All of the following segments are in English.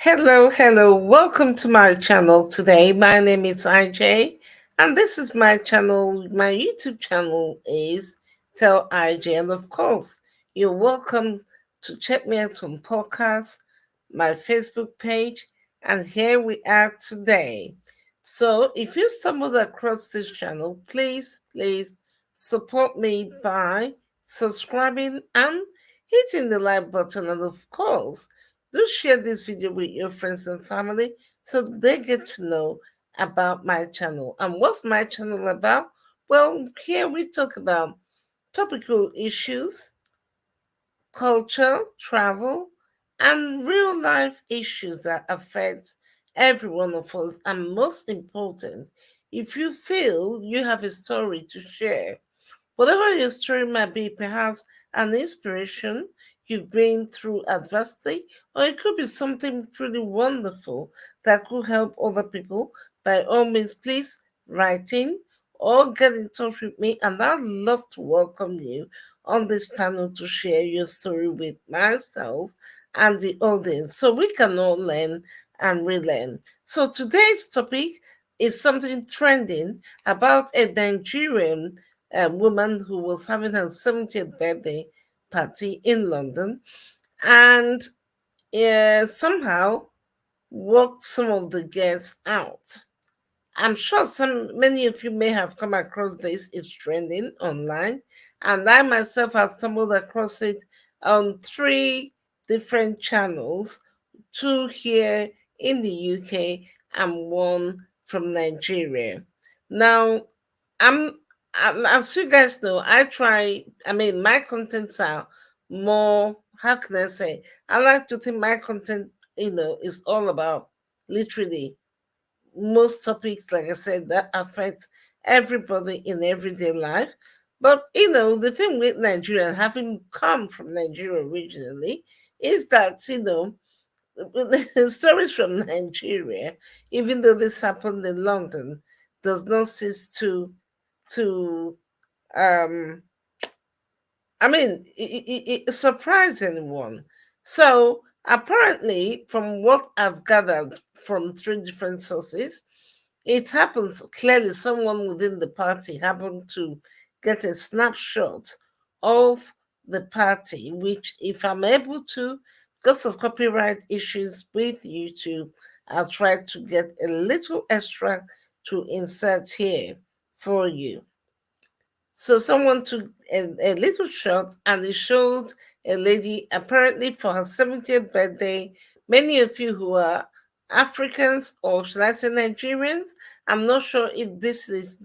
Hello. Welcome to my channel today. My name is IJ, and this is my channel. My YouTube channel is Tell IJ, and of course, you're welcome to check me out on podcasts, my Facebook page, and here we are today. So, if you stumbled across this channel, please support me by subscribing and hitting the like button, and of course do share this video with your friends and family so they get to know about my channel. And what's my channel about? Well, here we talk about topical issues, culture, travel, and real life issues that affect every one of us. And most important, if you feel you have a story to share, whatever your story might be, perhaps an inspiration you've been through adversity, or it could be something truly wonderful that could help other people, by all means, please write in or get in touch with me, and I'd love to welcome you on this panel to share your story with myself and the audience so we can all learn and relearn. So today's topic is something trending about a Nigerian woman who was having her 70th birthday party in London and somehow walked some of the guests out. I'm sure many of you may have come across this. It's trending online, and I myself have stumbled across it on three different channels, two here in the UK and one from Nigeria. Now, I'm as you guys know, my contents are more, how can I say? I like to think my content, is all about literally most topics, like I said, that affect everybody in everyday life. But the thing with Nigeria, having come from Nigeria originally, is that stories from Nigeria, even though this happened in London, does not cease to um it surprised anyone. So apparently, from what I've gathered from three different sources, it happens clearly someone within the party happened to get a snapshot of the party, which, if I'm able to, because of copyright issues with YouTube, I'll try to get a little extra to insert here for you. So someone took a little shot and it showed a lady apparently for her 70th birthday. Many of you who are Africans, or should I say Nigerians, I'm not sure if this is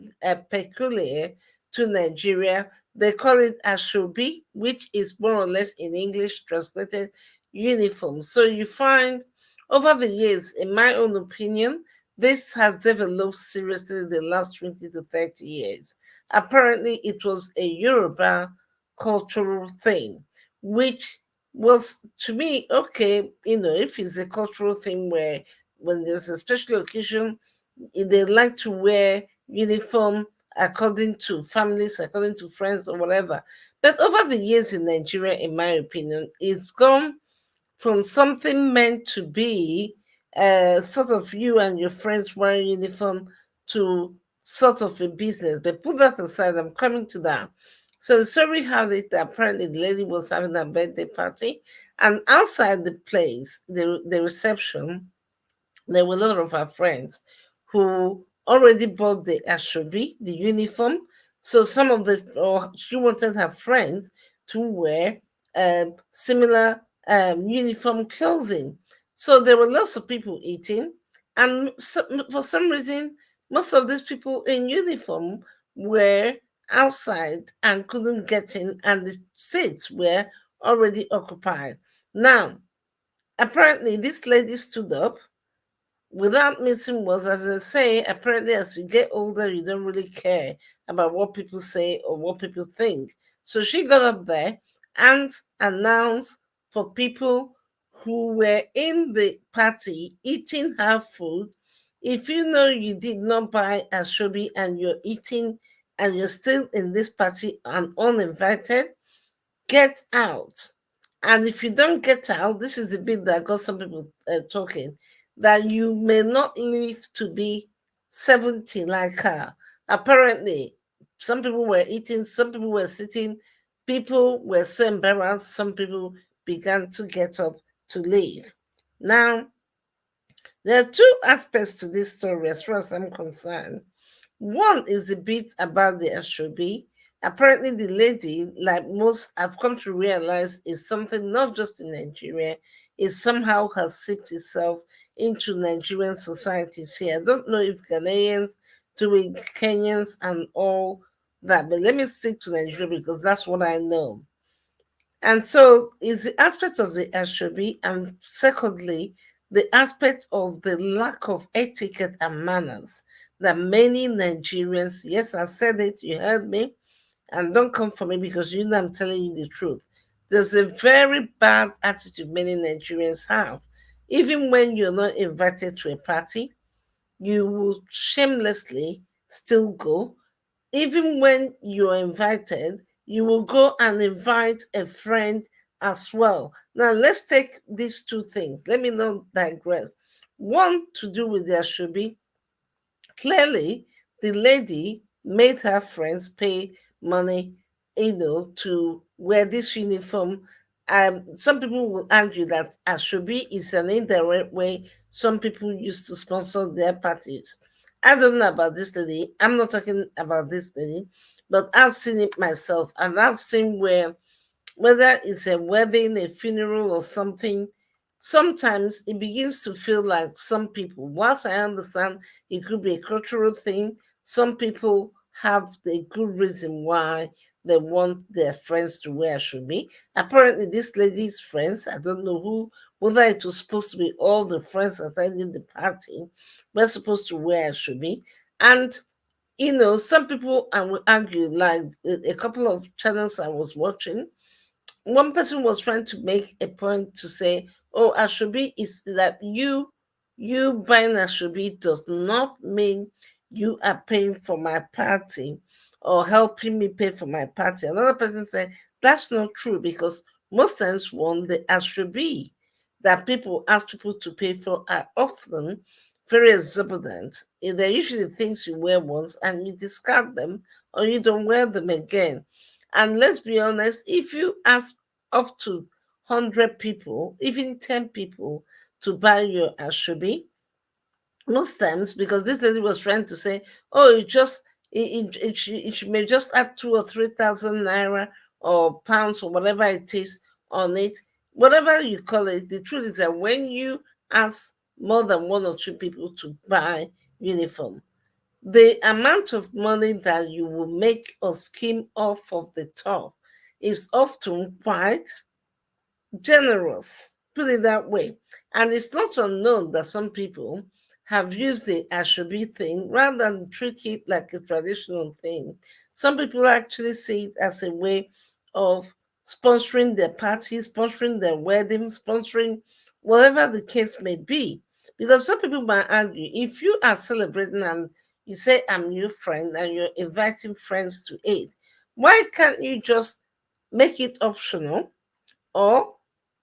peculiar to Nigeria. They call it Asoebi, which is more or less in English translated uniform. So you find over the years, in my own opinion, this has developed seriously in the last 20 to 30 years. Apparently, it was a Yoruba cultural thing, which was, to me, okay, if it's a cultural thing where when there's a special occasion, they like to wear uniform according to families, according to friends, or whatever. But over the years in Nigeria, in my opinion, it's gone from something meant to be sort of you and your friends wearing uniform to sort of a business. But put that aside, I'm coming to that. So the story had it that apparently the lady was having a birthday party, and outside the place, the reception, there were a lot of her friends who already bought the ashobi, the uniform. So or she wanted her friends to wear similar uniform clothing. So there were lots of people eating, and for some reason, most of these people in uniform were outside and couldn't get in, and the seats were already occupied. Now, apparently, this lady stood up without missing words. As I say, apparently, as you get older, you don't really care about what people say or what people think. So she got up there and announced for people who were in the party eating her food, if you know you did not buy a shobi and you're eating and you're still in this party and uninvited, get out. And if you don't get out, this is the bit that got some people talking, that you may not live to be 70 like her. Apparently, some people were eating, some people were sitting, people were so embarrassed, some people began to get up to leave. Now, there are two aspects to this story as far as I'm concerned. One is the bit about the Asoebi. Apparently, the lady, like most I've come to realize, is something not just in Nigeria, it somehow has seeped itself into Nigerian societies here. I don't know if Ghanaians do it, Kenyans, and all that, but let me stick to Nigeria because that's what I know. And so is the aspect of the Asoebi, and secondly, the aspect of the lack of etiquette and manners that many Nigerians, yes, I said it, you heard me, and don't come for me because you know I'm telling you the truth. There's a very bad attitude many Nigerians have. Even when you're not invited to a party, you will shamelessly still go. Even when you're invited, you will go and invite a friend as well. Now, let's take these two things. Let me not digress. One to do with their Asoebi. Clearly, the lady made her friends pay money, to wear this uniform. Some people will argue that Asoebi is an indirect way some people used to sponsor their parties. I don't know about this lady. I'm not talking about this lady, but I've seen it myself, and I've seen whether it's a wedding, a funeral, or something, sometimes it begins to feel like some people, whilst I understand it could be a cultural thing, some people have a good reason why they want their friends to wear Asoebi. Apparently, this lady's friends, I don't know who, whether it was supposed to be all the friends attending the party, were supposed to wear Asoebi. And some people, I will argue, like a couple of channels I was watching, one person was trying to make a point to say, "Oh, Asoebi is that you buying Asoebi does not mean you are paying for my party or helping me pay for my party." Another person said, "That's not true because most times, one, the Asoebi that people ask people to pay for are often very exorbitant. They're usually things you wear once and you discard them or you don't wear them again." And let's be honest, if you ask up to 100 people, even 10 people, to buy your Asoebi, most times, because this lady was trying to say, oh, it may just add 2 or 3 thousand naira or pounds or whatever it is on it, whatever you call it. The truth is that when you ask more than 1 or 2 people to buy uniform, the amount of money that you will make or skim off of the top is often quite generous, put it that way. And it's not unknown that some people have used the Asoebi thing rather than treat it like a traditional thing. Some people actually see it as a way of sponsoring their parties, sponsoring their weddings, sponsoring whatever the case may be. Because some people might argue, if you are celebrating and you say, I'm your friend, and you're inviting friends to eat, why can't you just make it optional, or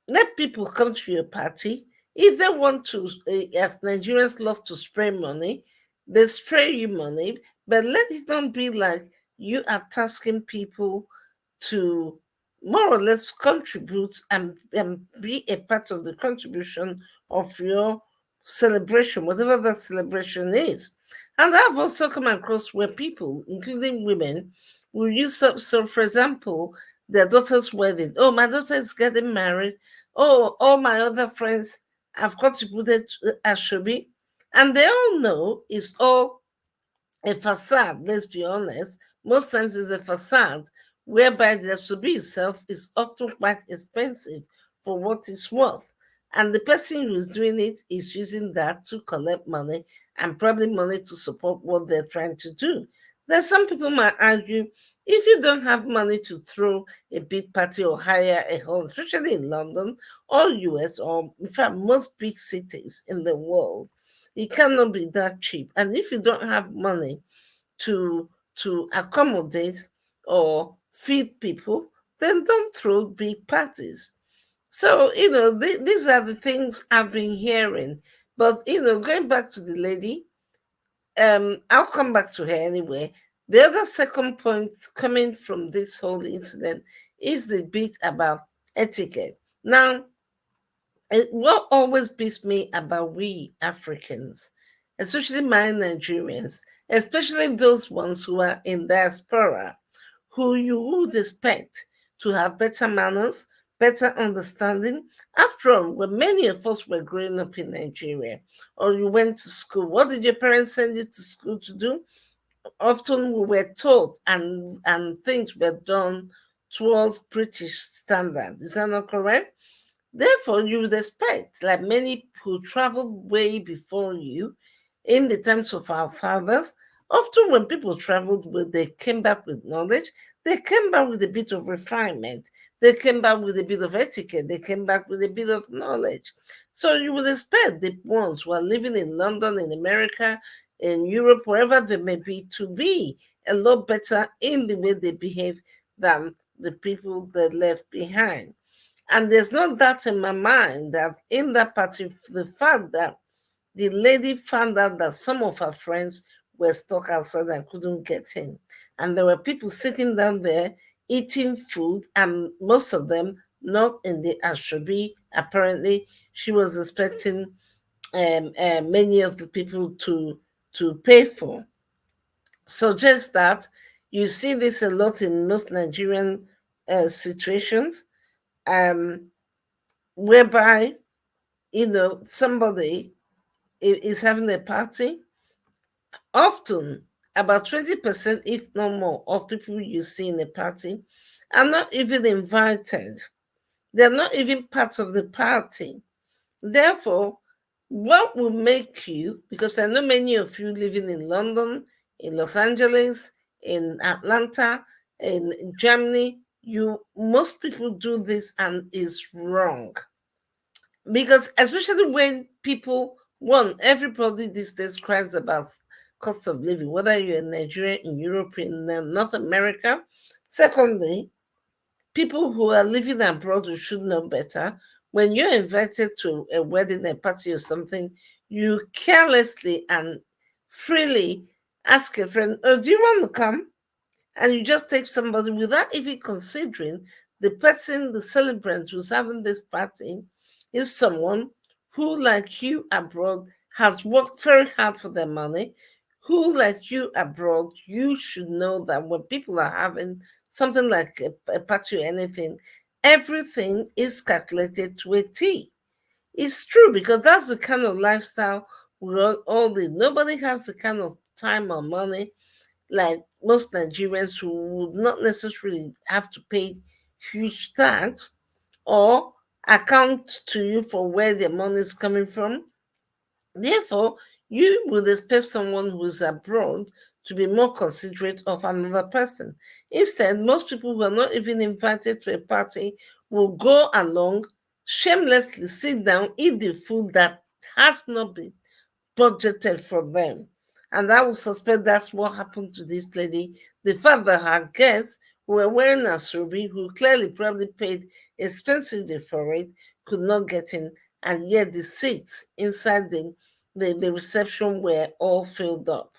let people come to your party? If they want to, as Nigerians love to spray money, they spray you money, but let it not be like you are tasking people to more or less contribute and be a part of the contribution of your celebration, whatever that celebration is. And I've also come across where people, including women, will use so for example, their daughter's wedding. Oh, my daughter is getting married. Oh, all my other friends have contributed to Asoebi. And they all know it's all a facade, let's be honest. Most times it's a facade whereby the Asoebi itself is often quite expensive for what it's worth. And the person who's doing it is using that to collect money and probably money to support what they're trying to do. There's some people might argue, if you don't have money to throw a big party or hire a hall, especially in London or US, or in fact most big cities in the world, it cannot be that cheap. And if you don't have money to accommodate or feed people, then don't throw big parties. So, these are the things I've been hearing. But, going back to the lady, I'll come back to her anyway. The other second point coming from this whole incident is the bit about etiquette. Now, what always beats me about we Africans, especially my Nigerians, especially those ones who are in diaspora, who you would expect to have better manners, better understanding. After all, when many of us were growing up in Nigeria, or you went to school, what did your parents send you to school to do? Often we were taught, and things were done towards British standards. Is that not correct? Therefore, you would expect, like many who traveled way before you, in the times of our fathers, often when people traveled, they came back with knowledge, they came back with a bit of refinement, they came back with a bit of etiquette, they came back with a bit of knowledge. So you would expect the ones who are living in London, in America, in Europe, wherever they may be, to be a lot better in the way they behave than the people they left behind. And there's no doubt in my mind that in that party, the fact that the lady found out that some of her friends were stuck outside and couldn't get in. And there were people sitting down there eating food, and most of them not in the Asoebi. Apparently, she was expecting many of the people to pay for. So just that, you see this a lot in most Nigerian situations, um, whereby somebody is having a party. Often about 20%, if not more, of people you see in a party are not even invited. They're not even part of the party. Therefore, what will make you, because I know many of you living in London, in Los Angeles, in Atlanta, in Germany, you most people do this and is wrong. Because especially when people, one, everybody these days cries about cost of living, whether you're in Nigeria, in Europe, in North America. Secondly, people who are living abroad who should know better. When you're invited to a wedding, a party, or something, you carelessly and freely ask a friend, "Oh, do you want to come?" And you just take somebody without even considering the person, the celebrant who's having this party is someone who, like you abroad, has worked very hard for their money. Who, like you abroad, you should know that when people are having something like a party or anything, everything is calculated to a T. It's true because that's the kind of lifestyle we all live. Nobody has the kind of time or money like most Nigerians who would not necessarily have to pay huge tax or account to you for where their money is coming from. Therefore, you would expect someone who's abroad to be more considerate of another person. Instead, most people who are not even invited to a party will go along, shamelessly sit down, eat the food that has not been budgeted for them. And I would suspect that's what happened to this lady. The fact that her guests who were wearing a Asoebi, who clearly probably paid expensively for it, could not get in, and yet the seats inside the reception were all filled up.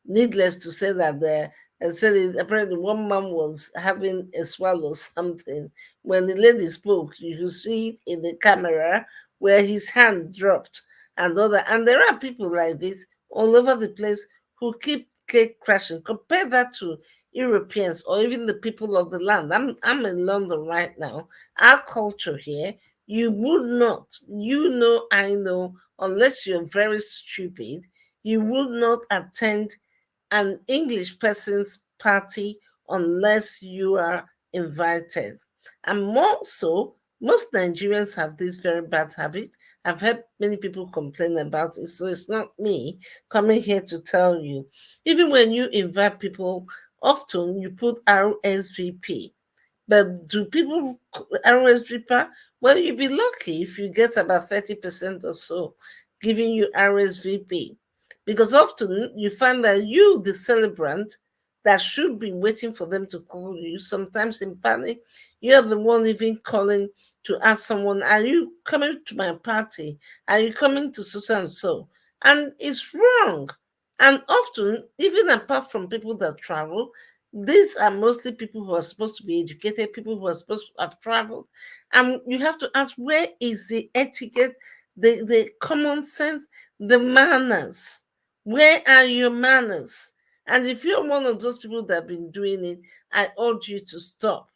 Needless to say that and said apparently one man was having a swallow something. When the lady spoke, you could see it in the camera where his hand dropped and there are people like this all over the place who keep cake crashing. Compare that to Europeans or even the people of the land. I'm in London right now. Our culture here, you would not, I know, unless you're very stupid, you would not attend an English person's party unless you are invited. And more so, most Nigerians have this very bad habit. I've heard many people complain about it, so it's not me coming here to tell you. Even when you invite people, often you put RSVP. But do people RSVP? Well, you'll be lucky if you get about 30% or so giving you RSVP. Because often you find that you, the celebrant, that should be waiting for them to call you, sometimes in panic, you're the one even calling to ask someone, are you coming to my party? Are you coming to so and so? And it's wrong. And often, even apart from people that travel, these are mostly people who are supposed to be educated, people who are supposed to have traveled. And you have to ask, where is the etiquette, the common sense, the manners? Where are your manners? And if you're one of those people that have been doing it, I urge you to stop.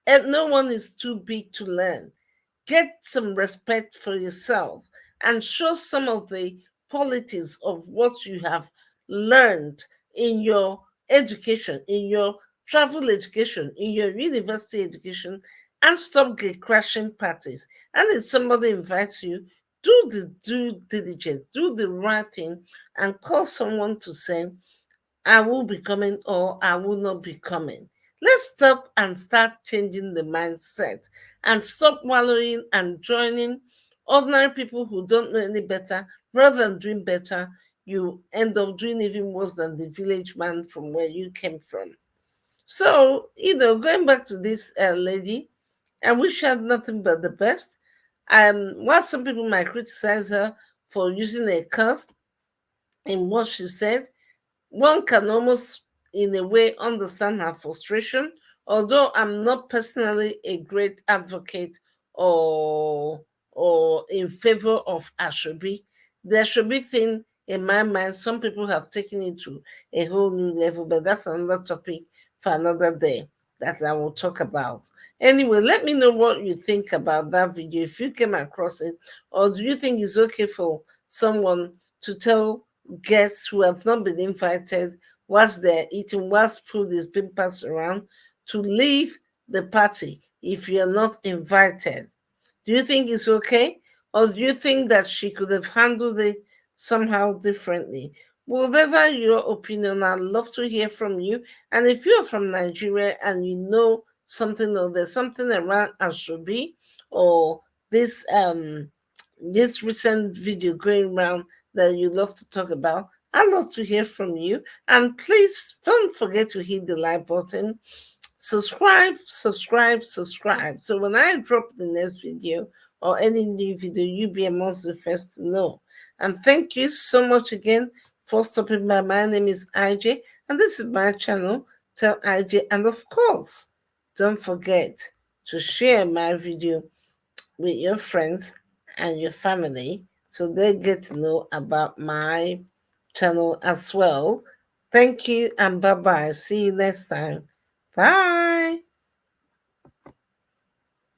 And no one is too big to learn. Get some respect for yourself and show some of the qualities of what you have learned in your education, in your travel education, in your university education, and stop get crashing parties. And if somebody invites you, do the due diligence, do the right thing, and call someone to say, I will be coming or I will not be coming. Let's stop and start changing the mindset and stop wallowing and joining ordinary people who don't know any better. Rather than doing better, you end up doing even worse than the village man from where you came from. So, going back to this lady, I wish her nothing but the best. While some people might criticize her for using a curse in what she said, one can almost, in a way, understand her frustration, although I'm not personally a great advocate or in favor of Asoebi. The Asoebi thing, in my mind, some people have taken it to a whole new level, but that's another topic for another day that I will talk about. Anyway, let me know what you think about that video, if you came across it, or do you think it's okay for someone to tell guests who have not been invited whilst they're eating, whilst food is being passed around, to leave the party if you're not invited? Do you think it's okay? Or do you think that she could have handled it somehow differently? Whatever your opinion, I'd love to hear from you. And if you're from Nigeria and you know something, or there's something around Asoebi, or this this recent video going around that you'd love to talk about, I'd love to hear from you. And please don't forget to hit the like button, subscribe, subscribe, subscribe. So when I drop the next video or any new video, you'll be amongst the first to know. And thank you so much again for stopping by. My name is IJ, and this is my channel, Tell IJ. And of course, don't forget to share my video with your friends and your family so they get to know about my channel as well. Thank you and bye bye. See you next time. Bye.